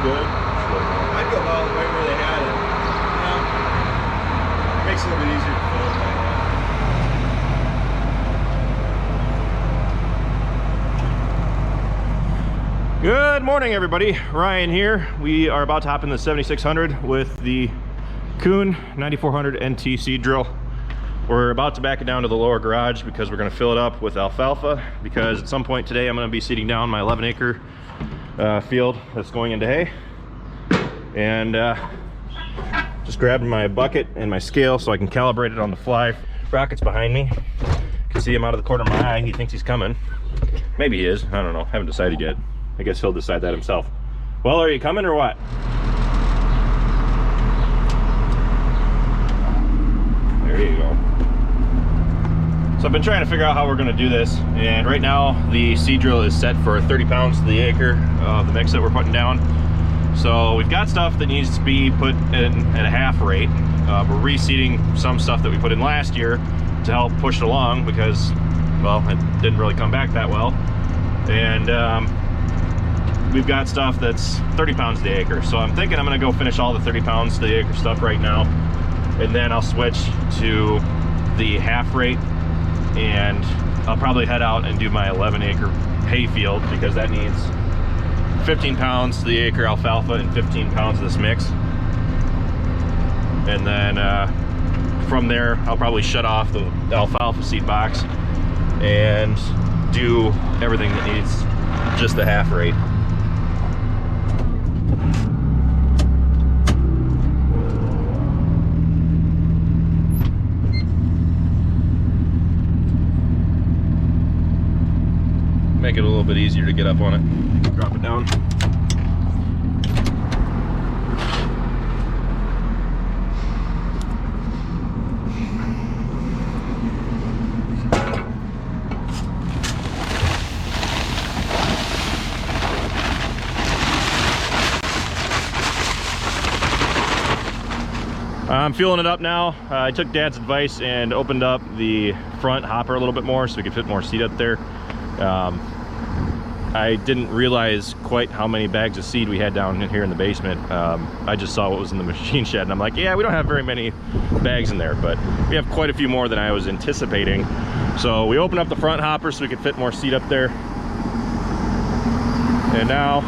good. I'd go about the way where they had it. It makes it a little bit easier to fill it that way. Good morning, everybody. Ryan here. We are about to hop in the 7600 with the KUHN 9400 NT seed drill. We're about to back it down to the lower garage because we're going to fill it up with alfalfa, because at some point today I'm going to be seeding down my 11-acre field that's going into hay. And just grabbed my bucket and my scale so I can calibrate it on the fly. Rocket's behind me. You can see him out of the corner of my eye. He thinks he's coming. Maybe he is. I don't know. Haven't decided yet. I guess he'll decide that himself. Well, are you coming or what? There you go. So I've been trying to figure out how we're going to do this, and right now the seed drill is set for 30 pounds to the acre of the mix that we're putting down. So we've got stuff that needs to be put in at a half rate. We're reseeding some stuff that we put in last year to help push it along because, well, it didn't really come back that well. And we've got stuff that's 30 pounds to the acre. So I'm thinking I'm going to go finish all the 30 pounds to the acre stuff right now, and then I'll switch to the half rate, and I'll probably head out and do my 11-acre hay field because that needs 15 pounds to the acre alfalfa and 15 pounds of this mix. And then from there I'll probably shut off the alfalfa seed box and do everything that needs just the half rate. Make it a little bit easier to get up on it. Drop it down. I'm fueling it up now. I took Dad's advice and opened up the front hopper a little bit more so we could fit more seed up there. I didn't realize quite how many bags of seed we had down in here in the basement. I just saw what was in the machine shed and I'm like, yeah, we don't have very many bags in there, but we have quite a few more than I was anticipating. So we opened up the front hopper so we could fit more seed up there. And now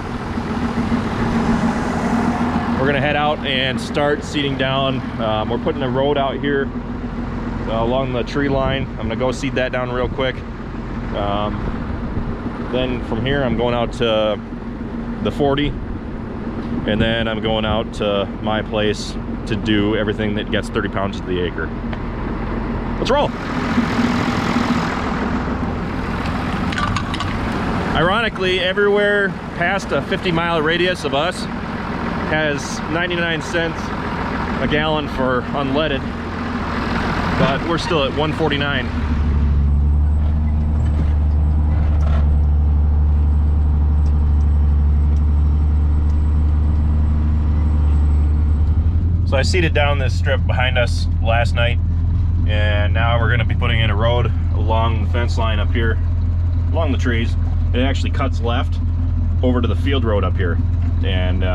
we're gonna head out and start seeding down. We're putting a road out here along the tree line. I'm gonna go seed that down real quick. Then from here I'm going out to the 40, and then I'm going out to my place to do everything that gets 30 pounds to the acre. Let's roll. Ironically, everywhere past a 50-mile radius of us has 99 cents a gallon for unleaded, but we're still at 149. So I seeded down this strip behind us last night, and now we're going to be putting in a road along the fence line up here, along the trees. It actually cuts left over to the field road up here, and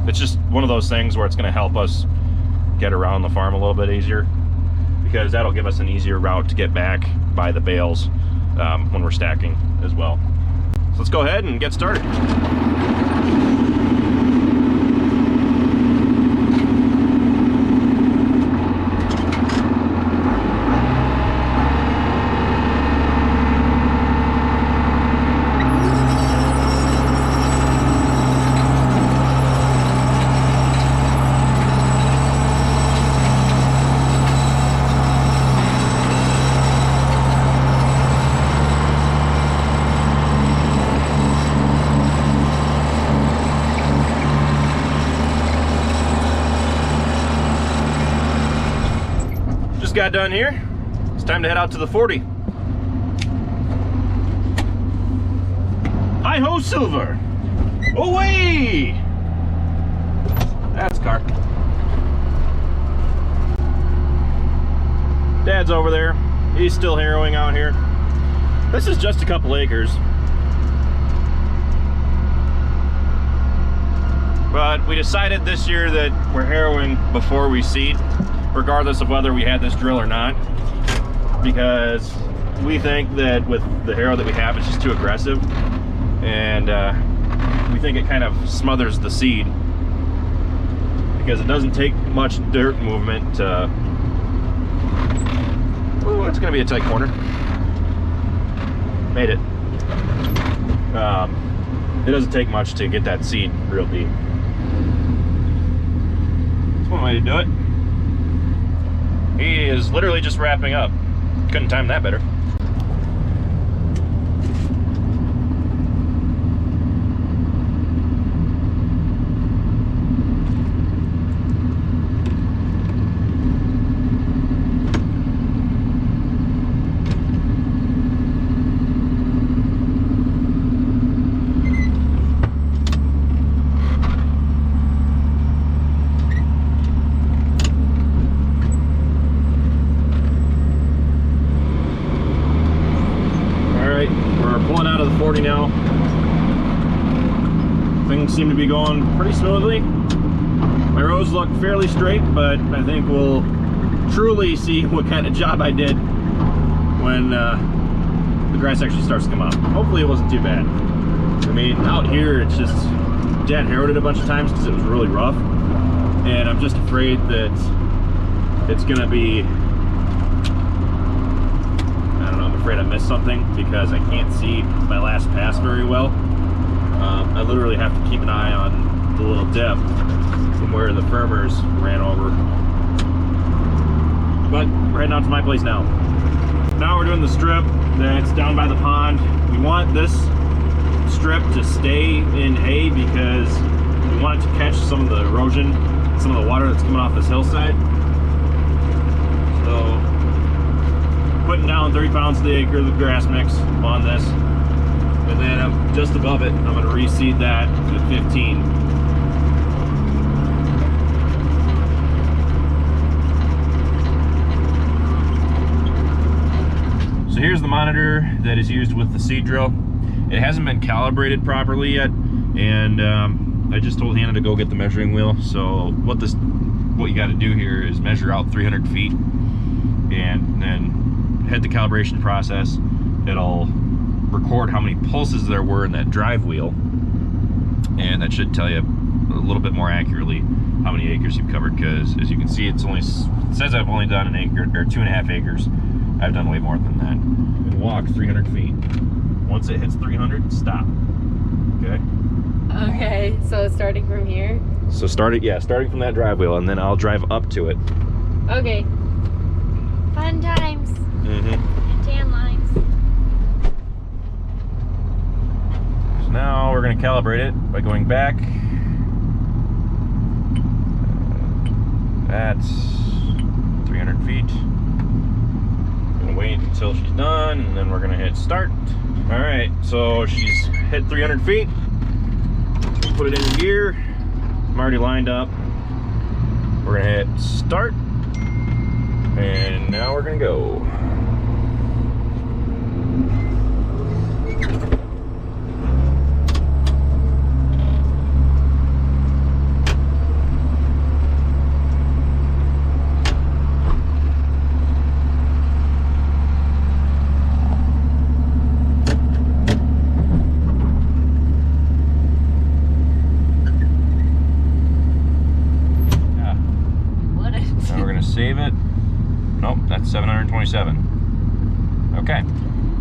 it's just one of those things where it's going to help us get around the farm a little bit easier, because that'll give us an easier route to get back by the bales when we're stacking as well. So let's go ahead and get started. Got done here. It's time to head out to the 40. Hi ho, silver. Away! That's car. Dad's over there. He's still harrowing out here. This is just a couple acres. But we decided this year that we're harrowing before we seed, regardless of whether we had this drill or not, because we think that with the harrow that we have, it's just too aggressive, and we think it kind of smothers the seed, because it doesn't take much dirt movement to... Ooh, it's gonna be a tight corner. Made it. It doesn't take much to get that seed real deep. That's one way to do it. He is literally just wrapping up. Couldn't time that better. Now things seem to be going pretty smoothly. My rows look fairly straight, but I think we'll truly see what kind of job I did when the grass actually starts to come out. Hopefully it wasn't too bad. I mean, out here it's just, Dad harrowed it a bunch of times because it was really rough, and I'm just afraid that it's gonna be, I'm afraid I missed something because I can't see my last pass very well. I literally have to keep an eye on the little dip from where the firmers ran over. But we're heading out to my place now. Now we're doing the strip that's down by the pond. We want this strip to stay in hay because we want it to catch some of the erosion, some of the water that's coming off this hillside. So putting down 30 pounds to the acre of the grass mix on this, and then just above it, I'm going to reseed that to 15. So here's the monitor that is used with the seed drill. It hasn't been calibrated properly yet, and I just told Hannah to go get the measuring wheel. So what you got to do here is measure out 300 feet, and then head the calibration process. It'll record how many pulses there were in that drive wheel, and that should tell you a little bit more accurately how many acres you've covered, because as you can see, it says I've only done an acre or 2.5 acres. I've done way more than that. And walk 300 feet. Once it hits 300, stop. Okay? Okay, so starting from here? So starting from that drive wheel, and then I'll drive up to it. Okay. Fun times. Mm-hmm. Tan lines. So now we're going to calibrate it by going back. That's 300 feet. Gonna wait until she's done, and then we're gonna hit start. All right, so she's hit 300 feet. Put it in gear. I'm already lined up. We're gonna hit start, and now we're gonna go. Save it. Nope, that's 727. Okay.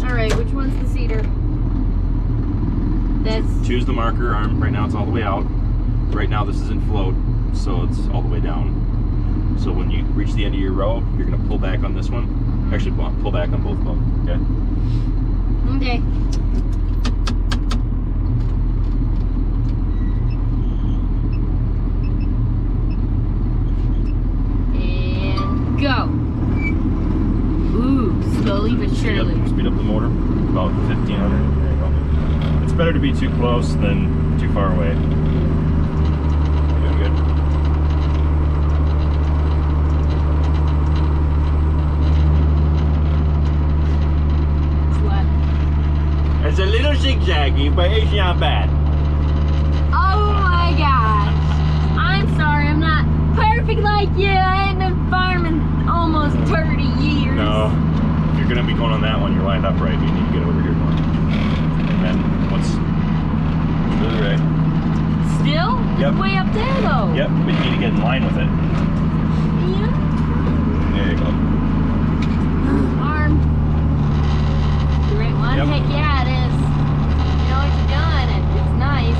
All right, which one's the cedar? That's... Choose the marker. Right now it's all the way out. Right now this is in float, so it's all the way down. So when you reach the end of your row, you're gonna pull back on this one. Actually, pull back on both of them. Okay. Okay. Go. Ooh, slowly but surely. Speed up the motor, about 1500. There you go. It's better to be too close than too far away. You're doing good. It's what? It's a little zigzaggy, but it's not bad. Oh my god. one on that one, you're lined up right. You need to get over here more. And then what's really right? Still? Yep. It's way up there though. Yep, but you need to get in line with it. Yeah. There you go. Arm. The right one? Yep. Heck yeah, it is. You know what you're doing, and it's nice.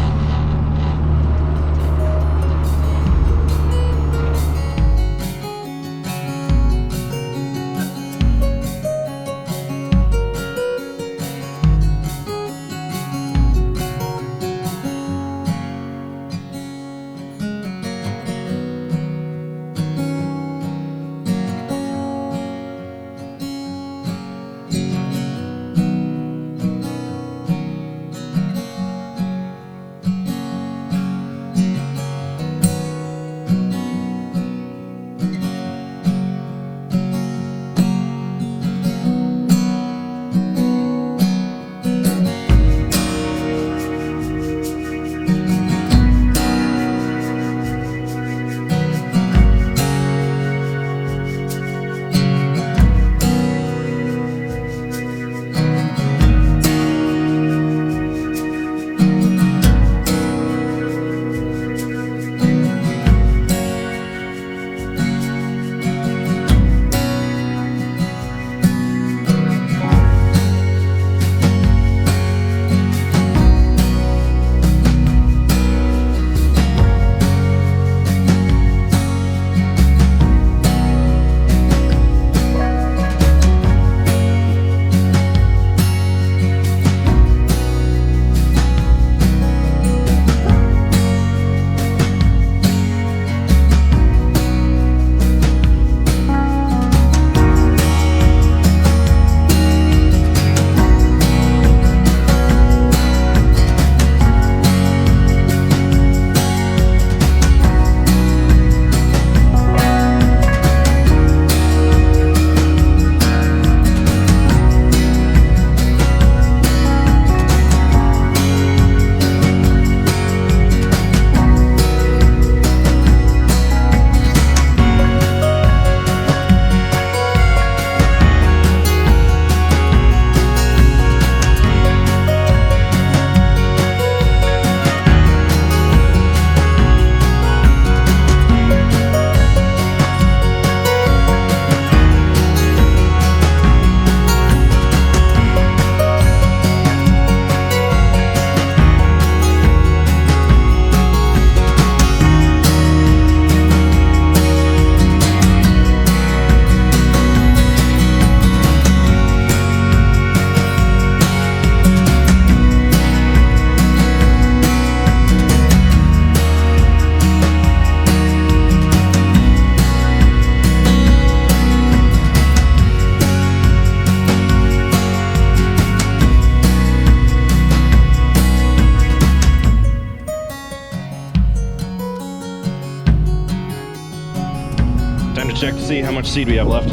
Time to check to see how much seed we have left.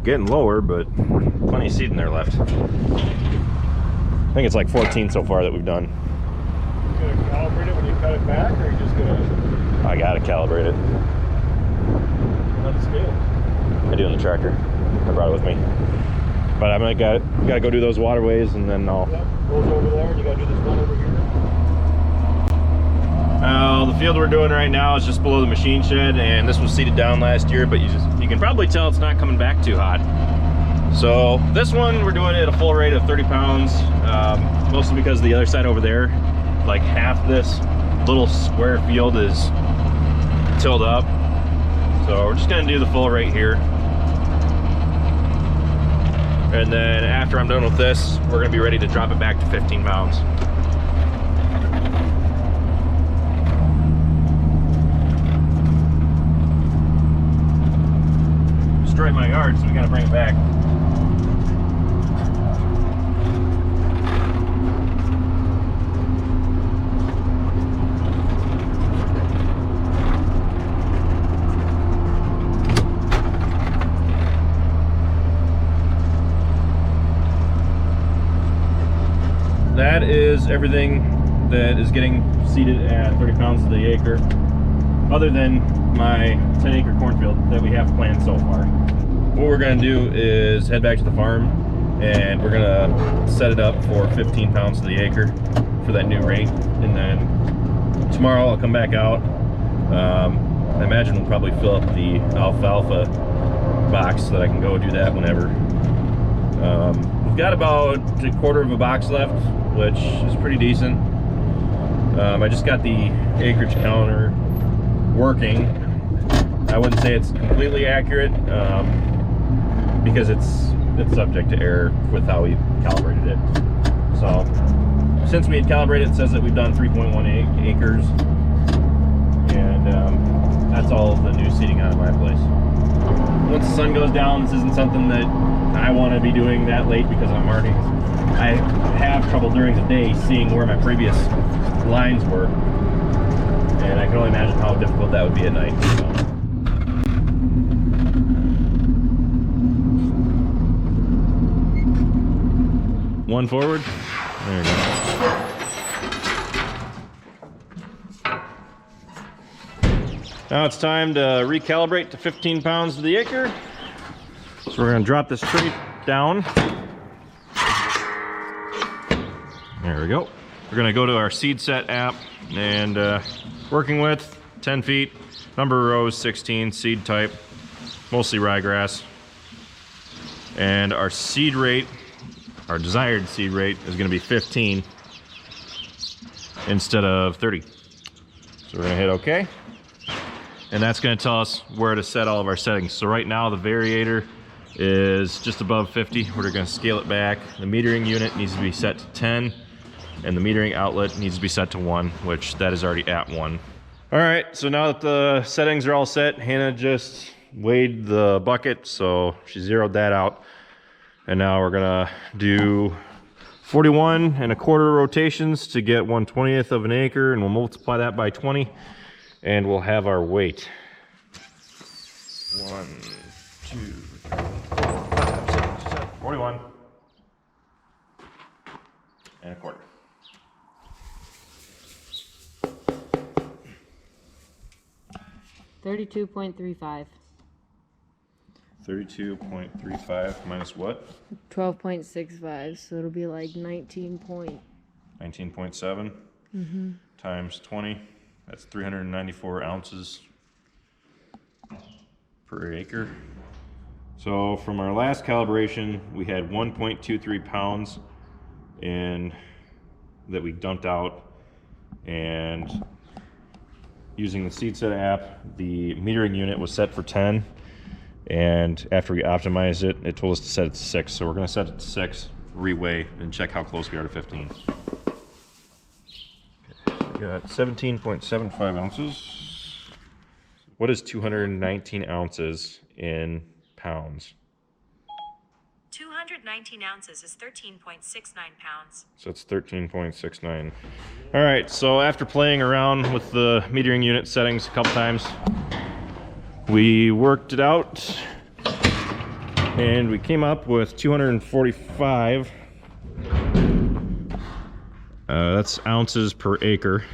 Getting lower, but plenty of seed in there left. I think it's like 14 so far that we've done. You gonna calibrate it when you cut it back, or are you just gonna? I gotta calibrate it. Not the scale. I do on the tractor. I brought it with me. But I'm gotta go do those waterways, and then I'll. Yep. Goes over there, and you gotta do this one over here. The field we're doing right now is just below the machine shed, and this was seeded down last year, but you can probably tell it's not coming back too hot. So this one we're doing it at a full rate of 30 pounds, mostly because the other side over there, like half this little square field is tilled up. So we're just gonna do the full rate here. And then after I'm done with this, we're gonna be ready to drop it back to 15 pounds. Destroyed my yard, so we gotta bring it back. That is everything that is getting seeded at 30 pounds to the acre, other than my 10-acre cornfield that we have planned so far. What we're gonna do is head back to the farm and we're gonna set it up for 15 pounds to the acre for that new rate. And then tomorrow I'll come back out. I imagine we'll probably fill up the alfalfa box so that I can go do that whenever. We've got about a quarter of a box left, which is pretty decent. I just got the acreage counter working. I wouldn't say it's completely accurate because it's subject to error with how we calibrated it. So since we had calibrated, it says that we've done 3.18 acres, and that's all the new seeding out of my place. Once the sun goes down, this isn't something that I want to be doing that late because I have trouble during the day seeing where my previous lines were, and I can only imagine how difficult that would be at night. So. One forward. There we go. Now it's time to recalibrate to 15 pounds to the acre. So we're going to drop this tree down. There we go. We're going to go to our seed set app and working with 10 feet, number of rows 16, seed type, mostly ryegrass. And our seed rate, our desired seed rate, is going to be 15 instead of 30. So we're going to hit OK. And that's going to tell us where to set all of our settings. So right now the variator is just above 50. We're going to scale it back. The metering unit needs to be set to 10, and the metering outlet needs to be set to 1, which that is already at 1. All right, so now that the settings are all set, Hannah just weighed the bucket, so she zeroed that out. And now we're gonna do 41 1/4 rotations to get 1/20th of an acre, and we'll multiply that by 20, and we'll have our weight. 1, 2, 3, 4, 5, 6, 7, 41 1/4. $32.35. 32.35 minus what? 12.65, so it'll be like 19.7. 19.7 times 20. That's 394 ounces per acre. So from our last calibration, we had 1.23 pounds in that we dumped out, and using the seed set app, the metering unit was set for 10, and after we optimized it, it told us to set it to 6. So we're going to set it to 6, reweigh, and check how close we are to 15. Okay, so we got 17.75 ounces. What is 219 ounces in pounds? 219 ounces is 13.69 pounds. So it's 13.69. All right, so after playing around with the metering unit settings a couple times, we worked it out and we came up with 245. That's ounces per acre.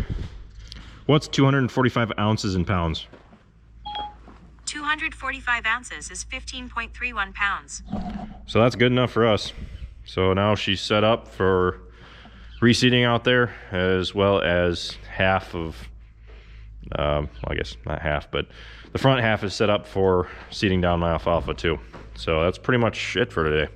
What's 245 ounces in pounds? 245 ounces is 15.31 pounds. So that's good enough for us. So now she's set up for reseeding out there, as well as half of, well, I guess not half, but the front half is set up for seeding down my alfalfa too. So that's pretty much it for today.